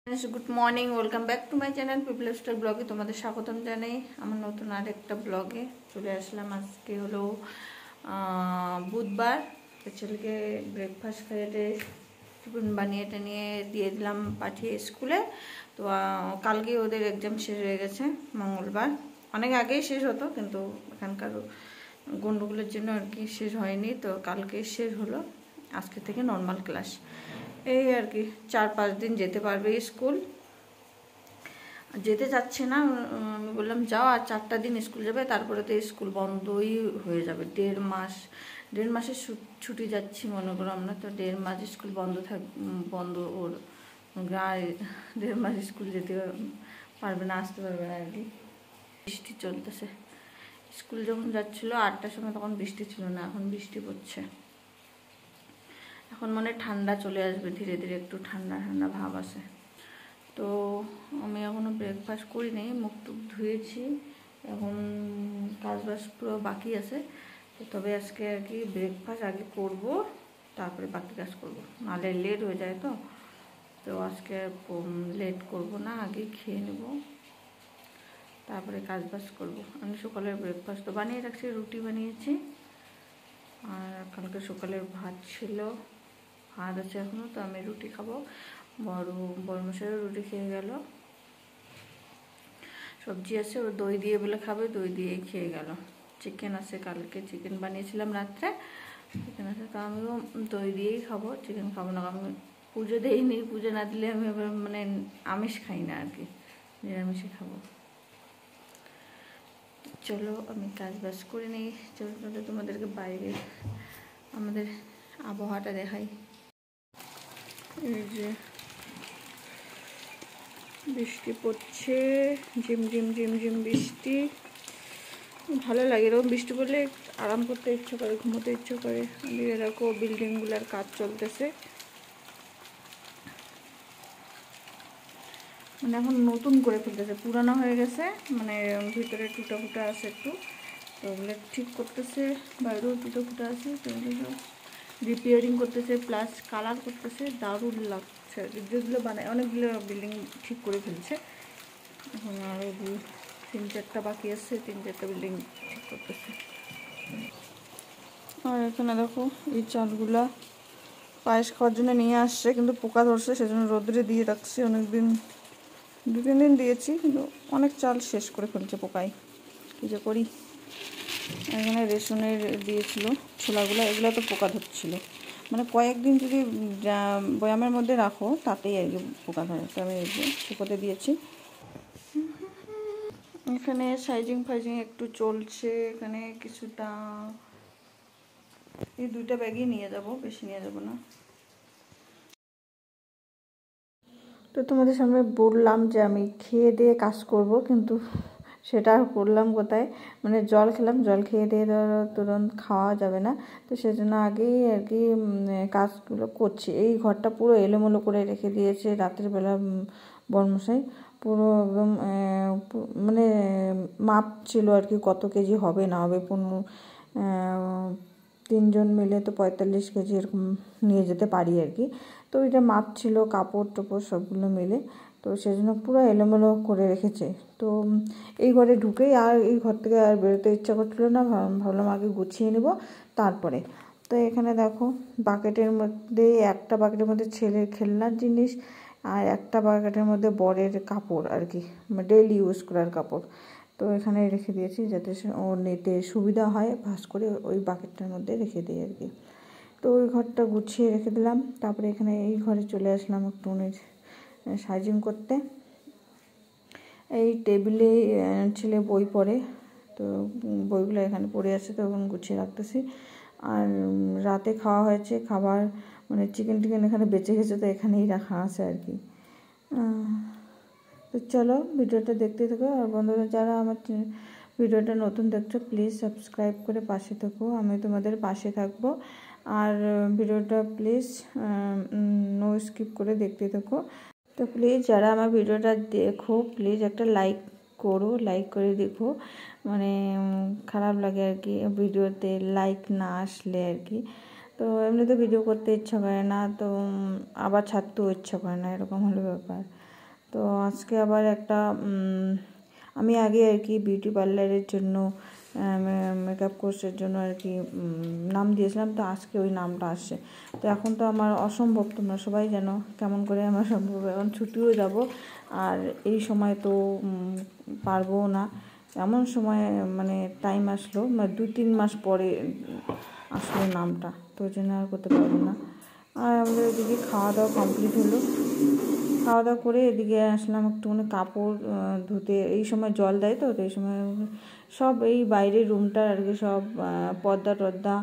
Good morning, welcome back to my channel people star ব্লগে তোমাদের স্বাগতম জানাই। আমার নতুন আরেকটা ব্লগে চলে আসলাম। আজকে হলো বুধবার। ছেলেকে ব্রেকফাস্ট খাইয়ে টিফিন বানিয়ে টানিয়ে দিয়ে দিলাম, পাঠিয়ে স্কুলে। তো কালকে ওদের এক্সাম শেষ হয়ে গেছে, মঙ্গলবার। অনেক আগেই শেষ হতো, কিন্তু এখানকার গন্ডগোলের জন্য আর কি শেষ হয়নি। তো কালকে শেষ হলো, আজকে থেকে নর্মাল ক্লাস। এই আর কি 4-5 দিন যেতে পারবে স্কুল, যেতে চাচ্ছে না। আমি বললাম যাও, আর 4টা দিন স্কুল যাবে, তারপরে তো স্কুল বন্ধই হয়ে যাবে। 1.5 মাসের ছুটি যাচ্ছি মনে করো আমরা, তো 1.5 মাস স্কুল বন্ধ ওর। 1.5 মাস স্কুল যেতে পারবে না, আসতে পারবে না আর কি। বৃষ্টি চলতেছে। স্কুল যখন যাচ্ছিলো 8টার সময়, তখন বৃষ্টি ছিল না, এখন বৃষ্টি পড়ছে। এখন মনে ঠান্ডা চলে আসবে ধীরে ধীরে, একটু ঠান্ডা ঠান্ডা ভাব আছে। তো আমি এখনও ব্রেকফাস্ট করিনি, মুখ টুক ধুয়েছি, এখন কাজবাজ পুরো বাকি আছে। তো তবে আজকে আর কি ব্রেকফাস্ট আগে করব, তারপরে বাকি কাজ করব, নাহলে লেট হয়ে যায়। তো আজকে লেট করব না, আগে খেয়ে নেব, তারপরে কাজবাজ করব। আমি সকালের ব্রেকফাস্ট তো বানিয়ে রাখছি, রুটি বানিয়েছি, আর কালকে সকালের ভাত ছিল, ভাত আছে এখনও। তো আমি রুটি খাবো, বড় মশাইও রুটি খেয়ে গেল। সবজি আছে, ও দই দিয়ে বলে খাবে, দই দিয়েই খেয়ে গেল। চিকেন আছে, কালকে চিকেন বানিয়েছিলাম রাত্রে, চিকেন আছে, তো আমিও দই দিয়েই খাবো, চিকেন খাবো না। আমি পুজো দিইনি, পুজো না দিলে আমি এবার মানে আমিষ খাই না আর কি, নিরামিষই খাবো। চলো আমি কাজ বাজ করে নিই। চলো তাহলে তোমাদেরকে বাইরে আমাদের আবহাওয়াটা দেখাই। এই যে বৃষ্টি পড়ছে, ঝিম ঝিম ঝিম ঝিম বৃষ্টি। ভালো লাগে এরকম বৃষ্টি পড়লে, আরাম করতে ইচ্ছে করে, ঘুমোতে ইচ্ছে করে। এদিকে দেখো বিল্ডিংগুলোর কাজ চলতেছে, মানে এখন নতুন করে ফেলতেছে, পুরানো হয়ে গেছে, মানে ভিতরে টুটা ফুটা আছে একটু, তো ওগুলো ঠিক করতেছে। বাইরেও টুটা ফুটা আছে, তো ওগুলো রিপেয়ারিং করতেছে, প্লাস কালার করতেছে। দারুণ লাগছে যেগুলো বানায়, অনেকগুলো বিল্ডিং ঠিক করে ফেলছে। এখন আরও 3-4টা বাকি আছে, 3-4টা বিল্ডিং ঠিক করতেছে। আর এখানে দেখো এই চালগুলা পায়েস খাওয়ার জন্য নিয়ে আসছে, কিন্তু পোকা ধরছে, সেজন্য রোদ্রে দিয়ে রাখছি অনেকদিন, 2-3 দিন দিয়েছি, কিন্তু অনেক চাল শেষ করে ফেলছে পোকায়। কী যে করি। এখানে রেশনের দিয়েছিল ছোলাগুলো, এগুলো তো পোকা ধরছিল, মানে কয়েকদিন যদি বয়ামের মধ্যে রাখো তাতেই আর কি পোকা ধরে। তো আমি শুকোতে দিয়েছি। এখানে সাইজিং ফাইজিং একটু চলছে, এখানে কিছুটা, এই 2টা ব্যাগই নিয়ে যাব, বেশি নিয়ে যাব না। তো তোমাদের সামনে বললাম যে আমি খেয়ে দিয়ে কাজ করব, কিন্তু সেটা আর করলাম কোথায়। মানে জল খেলাম, জল খেয়ে দিয়ে তুরন্ত খাওয়া যাবে না, তো সেজন্য আগেই আর কি কাজগুলো করছি। এই ঘরটা পুরো এলোমেলো করে রেখে দিয়েছে রাতের বেলা বর্মশাই, পুরো একদম মানে মাপ ছিল আর কি, কত কেজি হবে না হবে। 3 জন মিলে তো 45 কেজি এরকম নিয়ে যেতে পারি আর কি। তো এটা মাপ ছিল, কাপড় টোপড় সবগুলো মিলে, তো সেজন্য পুরো এলোমেলো করে রেখেছে। তো এই ঘরে ঢুকেই আর এই ঘর থেকে আর বেরোতে ইচ্ছা করছিল না, ভাবলাম আগে গুছিয়ে নেব তারপরে। তো এখানে দেখো বাকেটের মধ্যে, একটা বাকেটের মধ্যে ছেলের খেলনার জিনিস, আর একটা বাকেটের মধ্যে বরের কাপড় আর কি, ডেইলি ইউজ করার কাপড়। তো এখানে রেখে দিয়েছি যাতে ও নিতে সুবিধা হয়, ভাঁজ করে ওই বাকেটটার মধ্যে রেখে দিই আর কি। তো ওই ঘরটা গুছিয়ে রেখে দিলাম। তারপরে এখানে এই ঘরে চলে আসলাম একটু সাইজিং করতে। এই টেবিলে ছেলে বই পড়ে, তো বইগুলো এখানে পড়ে আছে, তো এখন গুছিয়ে রাখতেছি। আর রাতে খাওয়া হয়েছে খাবার, মানে চিকেন টিকেন এখানে বেঁচে গেছে, তো এখানেই রাখা আছে আর কি। তো চলো ভিডিওটা দেখতে থাকো। আর বন্ধুরা যারা আমার ভিডিওটা নতুন দেখছো, প্লিজ সাবস্ক্রাইব করে পাশে থাকো, আমি তোমাদের পাশে থাকবো। আর ভিডিওটা প্লিজ নো স্কিপ করে দেখতে থাকো। তো প্লিজ যারা আমার ভিডিওটা দেখো, প্লিজ একটা লাইক করো, লাইক করে দেখো। মানে খারাপ লাগে আর কি ভিডিওতে লাইক না আসলে আর কি। তো এমনিতে ভিডিও করতে ইচ্ছা করে না, তো আবার ছাড়তেও ইচ্ছা করে না, এরকম হলো ব্যাপার। তো আজকে আবার একটা আমি আগে আর কি বিউটি পার্লারের জন্য মেকআপ কোর্সের জন্য আর কি নাম দিয়েছিলাম, তো আজকে ওই নামটা আসছে। তো এখন তো আমার অসম্ভব, তোমরা সবাই জানো কেমন করে আমার সম্ভব, এখন ছুটিও যাব, আর এই সময় তো পারবো না। এমন সময় মানে টাইম আসলো, মানে 2-3 মাস পরে আসলো নামটা, তো ওই জন্য আর করতে পারবো না। আর আমাদের এদিকে খাওয়া দাওয়া কমপ্লিট হলো, খাওয়া দাওয়া করে এদিকে আসলাম একটুখানি কাপড় ধুতে। এই সময় জল দেয়, তো এই সময় সব এই বাইরের রুমটা আর কি সব পর্দা টর্দা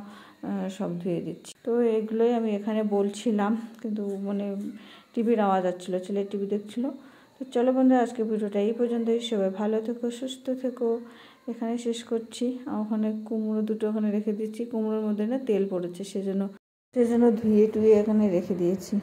সব ধুয়ে দিচ্ছি। তো এগুলোই আমি এখানে বলছিলাম, কিন্তু মানে টিভির আওয়াজ আসছিলো, ছেলে টিভি দেখছিলো। তো চলো বন্ধুরা, আজকে ভিডিওটা এই পর্যন্তই। সবাই ভালো থেকো, সুস্থ থেকো, এখানে শেষ করছি। ওখানে কুমড়ো দুটো ওখানে রেখে দিচ্ছি, কুমড়োর মধ্যে না তেল পড়েছে, সেজন্য ধুয়ে টুয়ে এখানে রেখে দিয়েছি।